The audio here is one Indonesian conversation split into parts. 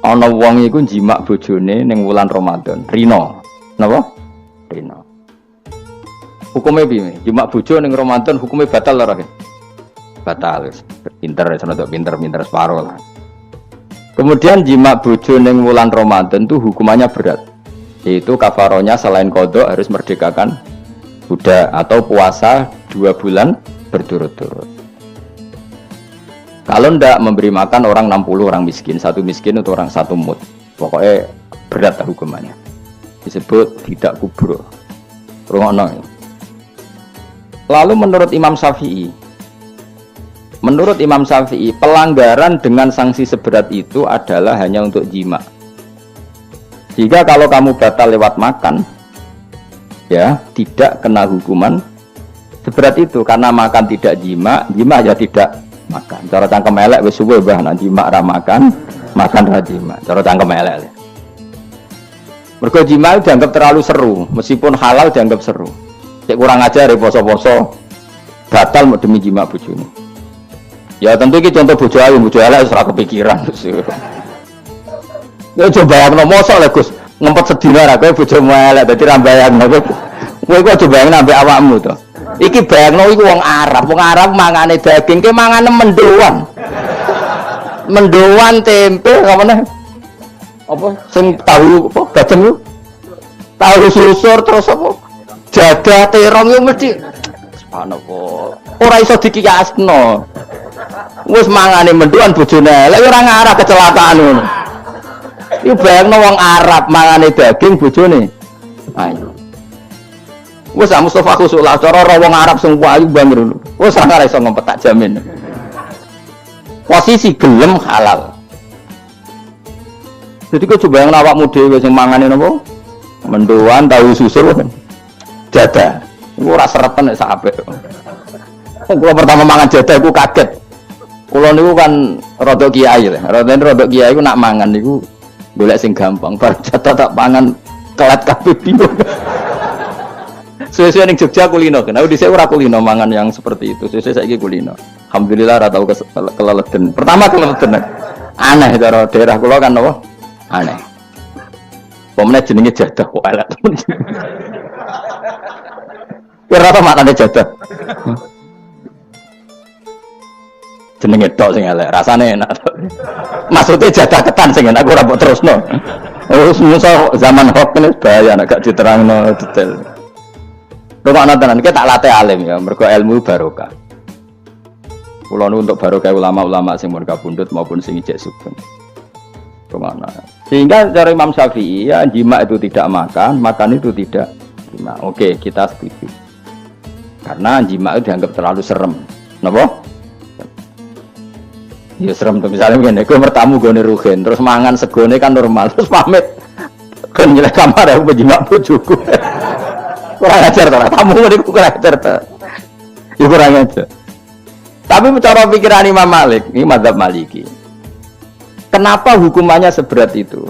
ana wong iku jimak bojone ning wulan Ramadan. Rino. Napa? Rino. Hukumnya piye? Jimak bojo ning Ramadan hukumnya batal ora? Batal. Pinter pinter separo lah. Kemudian jimak bojo ning wulan Ramadan tuh hukumannya berat. Yaitu kafaronya selain kodok harus merdekakan budak atau puasa 2 bulan berturut-turut. Kalau ndak memberi makan orang 60 orang miskin, satu miskin untuk orang satu mut. Pokoknya berat hukumannya. Disebut tidak kubro. Rungokno. Lalu menurut Imam Syafi'i, pelanggaran dengan sanksi seberat itu adalah hanya untuk jima. Jika kalau kamu batal lewat makan, ya tidak kena hukuman seberat itu karena makan tidak jima ya tidak makan. Cara cangkem elek wis suwe bah nang jima ra makan ra jima. Cara cangkem elek. Mergo jima dianggap terlalu seru, meskipun halal dianggap seru. Cek kurang ajar poso-poso batal mau demi jima bojone. Ya tentu iki contoh bojo ayu, bojo elek wis ora kepikiran. Ya coba bayangno mosok lho Gus, ngempet sedina ra kowe bojomu elek dadi ra bayangno. Kowe kok coba bayangno ambek awakmu to. Iki bayangno iku wong Arab mangane daging ke mangane mendoan. Mendoan tempe kamane. Apa sing tahu apa bacem yo? Tahu susur terus apa? Jadah terong yo mesti subhanallah. Ora iso dikiyasno. Wis mangane mendoan bojone elek ora ngarah kecelakaan ngono. Iku bayangno wong Arab mangane daging bojone. Ayo. Wes Mustafa khusuk lah cara wong Arab sing ayu banget lho. Wes ora iso ngempet tak jamin. Posisi gelem halal. Jadi kok coba yang awakmu dhewe sing mangane napa? Mendoan tahu susur jadah. Iku ora serepen nek sak apik. Kula pertama mangan jadah iku kaget. Kula niku kan rada kiai lho. Rada kiai iku nak mangan niku golek sing gampang. Bar jadah tak pangan kelet kabeh bingung. Sesuai ning Jogja kulino kan. Aku dhisik ora kulino mangan yang seperti itu. Sesuai saiki kulino. Alhamdulillah ora tau keleleden. Pertama keleleden. Aneh cara daerah kula kan apa? Aneh. Pomene jenenge jadah kok elek. Ora apa maknane jadah. Jenenge tok sing elek, rasane enak. Maksudnya jadah ketan sing enak ora mbok terusno. Terus musuh zaman hoax ini bahaya nek gak diterangno detail. Rungokno tenan iki tak latih alim ya, mergo ilmu barokah. Kula nu untuk barokah ulama-ulama sing mun kabundut maupun sing ijek sugeng. Kemana? Sehingga cara Imam Syafi'i ya jima itu tidak makan itu tidak jima. Oke, kita setuju. Karena jima itu dianggap terlalu serem. Napa? Ya serem tuh misalnya ngene, kowe mertamu gone rugen, terus mangan segone kan normal, terus pamit. Kan nyelek kamar aku jima bojoku. Kurang ajar to, tamu niku kurang ajar to. Ya kurang ajar. Tapi cara pikiran Imam Malik, ini mazhab Maliki. Kenapa hukumannya seberat itu?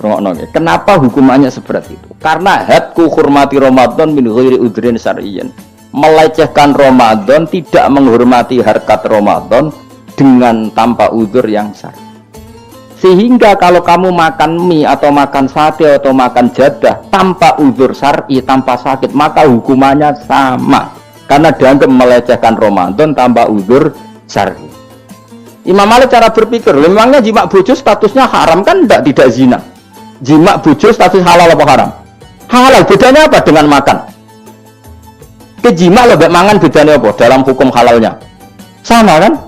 Kenapa hukumannya seberat itu? Karena hadku hurmati Ramadan min ghairi udrin syar'iyyan. Melecehkan Ramadan, tidak menghormati harkat Ramadan dengan tanpa udzur yang syar'i. Sehingga kalau kamu makan mie atau makan sate atau makan jadah tanpa udzur syar'i, tanpa sakit, maka hukumannya sama. Karena dianggap melecehkan Ramadan tanpa udzur syar'i. Imam Malik cara berpikir, memangnya jima bojo statusnya haram kan tidak zina. Jima bojo status halal apa haram? Halal, bedanya apa dengan makan? Kejima lebih mangan bedanya apa dalam hukum halalnya? Sama kan?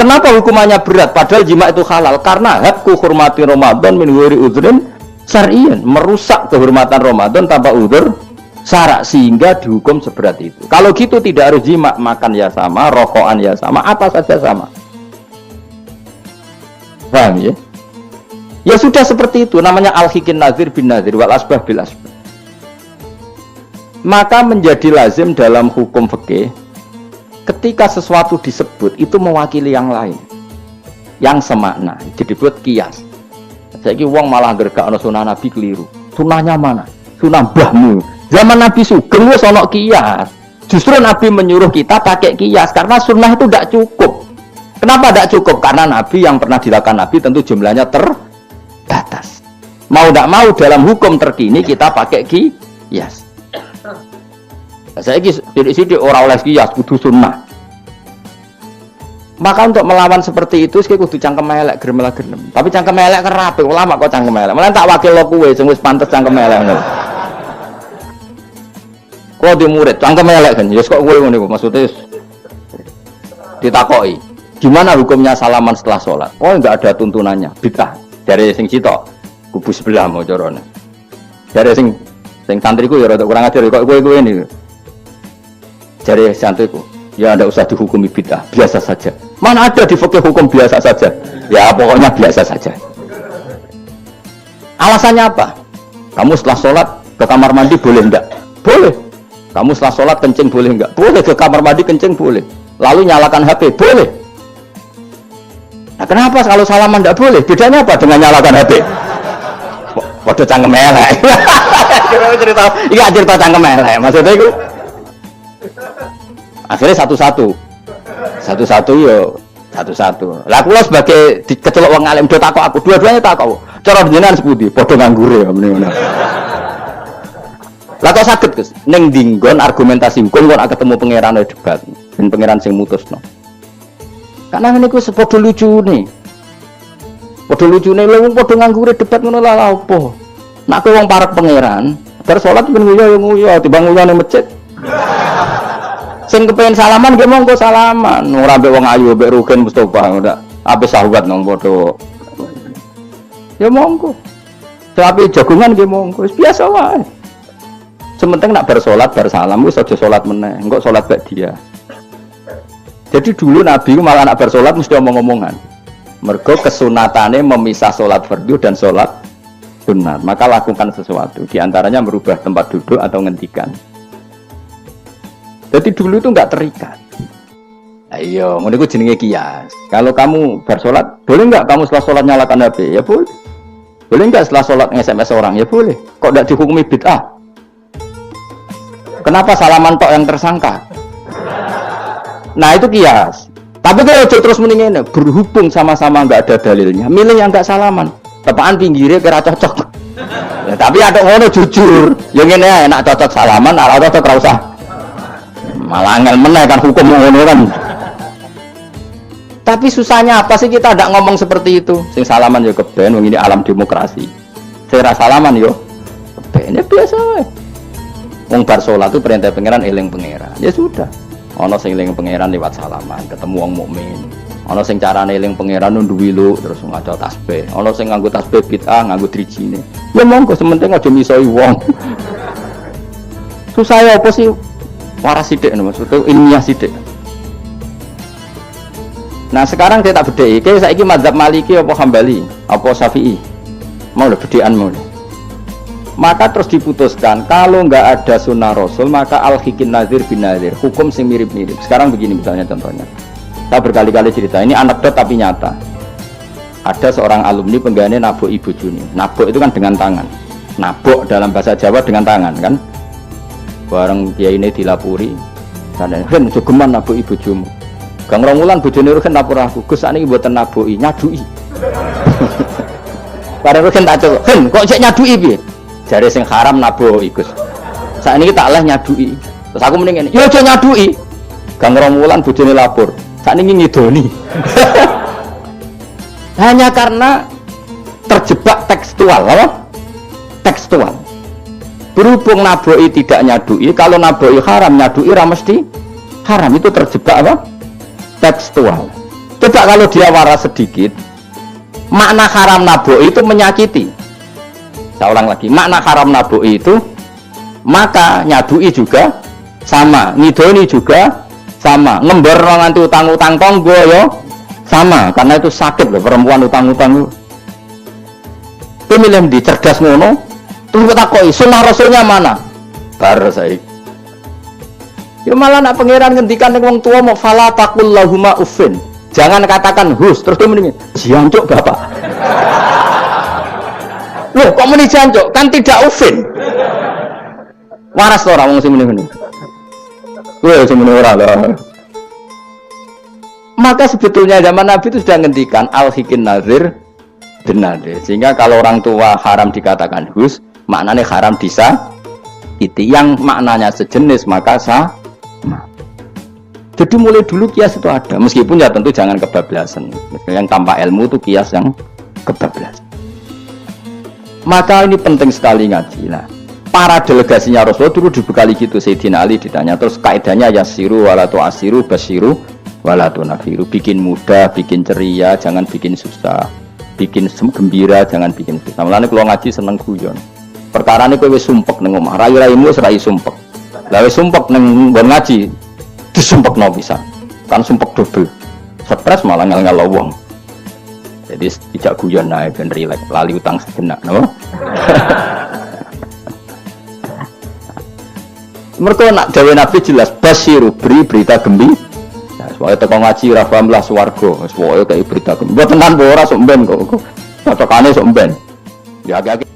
Kenapa hukumannya berat padahal jima itu halal? Karena hadku hurmati Ramadan min ghairi udhrin syar'iyyan, merusak kehormatan Ramadan tanpa udzur syara' sehingga dihukum seberat itu. Kalau gitu tidak harus jima, makan ya sama, rokokan ya sama, apa saja sama. Paham ya? Ya sudah seperti itu, namanya al-hikin nazir bin nazir wal asbah bil asbah. Maka menjadi lazim dalam hukum fikih ketika sesuatu disebut itu mewakili yang lain yang semakna, jadi buat kias. Saiki wong malah gergakno sunah Nabi keliru. Sunahnya mana? Sunah mbahmu. Zaman Nabi Sugeng wis ana kias. Justru Nabi menyuruh kita pakai kias karena sunnah itu tidak cukup. Kenapa tidak cukup? Karena Nabi yang pernah dilakukan Nabi tentu jumlahnya batas. Mau tidak mau dalam hukum terkini kita pakai qiyas. Saya sidik-sidik orang oleh qiyas kudu sunnah. Maka untuk melawan seperti itu saya kudu cangkem elek gerem. Tapi cangkem elek kerape ulama kok cangkem elek. Malah tak wakil lo kowe sing wis pantes cangkem elek. Kok di murid cangkem elek kan. Ya kok kowe ngono iku maksudnya ditakoki. Gimana hukumnya salaman setelah sholat? Oh enggak ada tuntunannya. Bid'ah. Dari sing cito kubu sebelah mau corone. Dari sing santriku ya rada kurang ajar kok kowe ini. Dari santriku ya tidak usah dihukumi bid'ah, biasa saja. Mana ada di fikih hukum biasa saja? Ya pokoknya biasa saja. Alasannya apa? Kamu setelah sholat ke kamar mandi boleh enggak? Boleh. Kamu setelah sholat kencing boleh enggak? Boleh. Ke kamar mandi kencing boleh. Lalu nyalakan HP boleh. Nah kenapa kalau salaman enggak boleh? Bedanya apa dengan nyalakan HP? Waduh cangkem elek. Ini cerita cangkem elek. Maksudnya itu akhirnya satu-satu yo satu-satu. Lah kula sebagai kecelok wong alim do takok aku, dua-duanya takok. Cara jenengan sepundi? Padha nganggure ya meneh. Lah kok saged Gus ning dinggon argumentasi hukum kok ketemu pangeran debat, ben pangeran sing mutusno. Karena niku sepodo lucune. Padha lucune lho wong padha nganggure debat ngono lha opo? Nek kowe wong parek pangeran, bar salat ben nguyu timbang nguyu ning masjid. Sing kepengin salaman nggih monggo salaman. Ora mbek wong ayu mbek Rugen Mustofa ndak. Ape sahabat nang padha. Ya monggo. Tapi jagungan nggih monggo. Wis biasa wae. Sementing nak bar salat bar salam wis aja salat meneh. Engko salat bak dia. Jadi dulu Nabi malah nak bar salat mesti omong-omongan. Mergo kesunatane memisah salat fardu dan salat sunat. Maka lakukan sesuatu. Di antaranya merubah tempat duduk atau ngendikan. Jadi dulu itu enggak terikat. Ayo, ngono iku jenenge qiyas. Kalau kamu bersolat, boleh enggak kamu setelah sholat nyalakan HP? Ya boleh. Boleh enggak setelah sholat nge-SMS orang? Ya boleh. Kok enggak dihukumi bid'ah? Kenapa salaman tok yang tersangka? Nah, itu qiyas. Tapi kalau terus mendingin berhubung sama-sama enggak ada dalilnya, milih yang enggak salaman. Tepaan pinggirnya kira cocok. Ya, tapi ada ngono jujur. Yang ngene enak cocok salaman, ora cocok ora usah. Malah angel meneh kan hukum ngono kan. Tapi susahnya apa sih kita tidak ngomong seperti itu? Sing salaman yo keben, wong ini alam demokrasi. Sing ra salaman yo keben ya biasa wae. Wong bar salat itu perintah pangeran eling pangeran. Ya sudah. Ana sing eling pangeran lewat salaman, ketemu wong mukmin. Ana sing carane eling pangeran nduwi lu terus ngaca tasbih. Ana sing nganggo tasbih bid'ah, nganggo drijine. Ya monggo sementing aja misoi wong. Susah ya apa sih? Waras sidik maksudnya ilmiah sidik. Nah sekarang kita tak bedai, kayak saiki mazhab Maliki apa Hambali, apa Syafi'i, mau le bedean mau. Maka terus diputuskan kalau nggak ada sunnah Rasul maka al-hikin nazir bin nazir, hukum sing mirip-mirip. Sekarang begini misalnya contohnya, saya berkali-kali cerita, ini anekdot tapi nyata. Ada seorang alumni penggaweane nabok ibu Juni, nabok itu kan dengan tangan, nabok dalam bahasa Jawa dengan tangan kan. Bareng kiai ini dilapuri, dan Ren jogeman nabok ibu Jumu. Gang Romulan bojone Rugen lapor aku, Gus sakniki mboten naboki, nyaduki. Bareng Rugen tak cok, Ren kok cek nyaduki piye? Jare sing haram naboki Gus. Sakniki tak leh nyaduki. Terus aku mending ngene, yo aja nyaduki. Gang Romulan bojone lapor, sakniki ngidoni. Hanya karena terjebak tekstual, apa? Tekstual. Berhubung naboi tidak nyadui, kalau naboi haram nyadui mesti haram, itu terjebak apa? Tekstual. Coba kalau dia waras sedikit, makna haram naboi itu menyakiti. Saya ulang lagi, makna haram naboi itu maka nyadui juga sama, ngidoni juga sama, ngember nganti utang-utang tonggo yo sama, karena itu sakit loh perempuan utang-utang. Pemilih di cerdas ngono. Terus takoi, sunnah Rasulnya mana? Bar saiki. Ya malah nak pangeran ngendikan ning wong tua mau fala taqul lahuma uffin. Jangan katakan hus, terus dia mendingin jancuk Bapak. Loh, kok muni jancuk? Kan tidak uffin. Waras to ora wong sing muni-muni. Kowe sing muni ora lho. Maka sebetulnya zaman Nabi itu sudah ngendikan al-hikin nazir benar deh. Sehingga kalau orang tua haram dikatakan hus, maknanya haram itu yang maknanya sejenis maka sah. Jadi mulai dulu kias itu ada, meskipun ya tentu jangan kebablasan. Yang tanpa ilmu itu kias yang kebablasan. Maka ini penting sekali ngaji. Nah, para delegasinya Rasulullah dulu dibekali gitu. Sayyidina Ali ditanya, terus kaidahnya yasiru wala tu'asiru basiru wala tunafiru. Bikin mudah, bikin ceria, jangan bikin susah. Bikin gembira, jangan bikin susah. Mulane kalau ngaji seneng guyon. Perkara ini kowe wis sumpek nang omah, rai-raimu wis rai sumpek. Lah wis sumpek nang nggon ngaji, disumpekno pisan. Kan sumpek double. Stres malah ngel-ngel wong. Jadi tidak guyon nae ben rileks, lali utang sejenak, napa? Mereka nak dawe Nabi jelas basiru beri berita gembira. Ya, soalnya teko ngaji ra paham lah swarga, soalnya kayak berita gembira. Tenan ora sok mben kok. Cocokane sok mben. Ya agak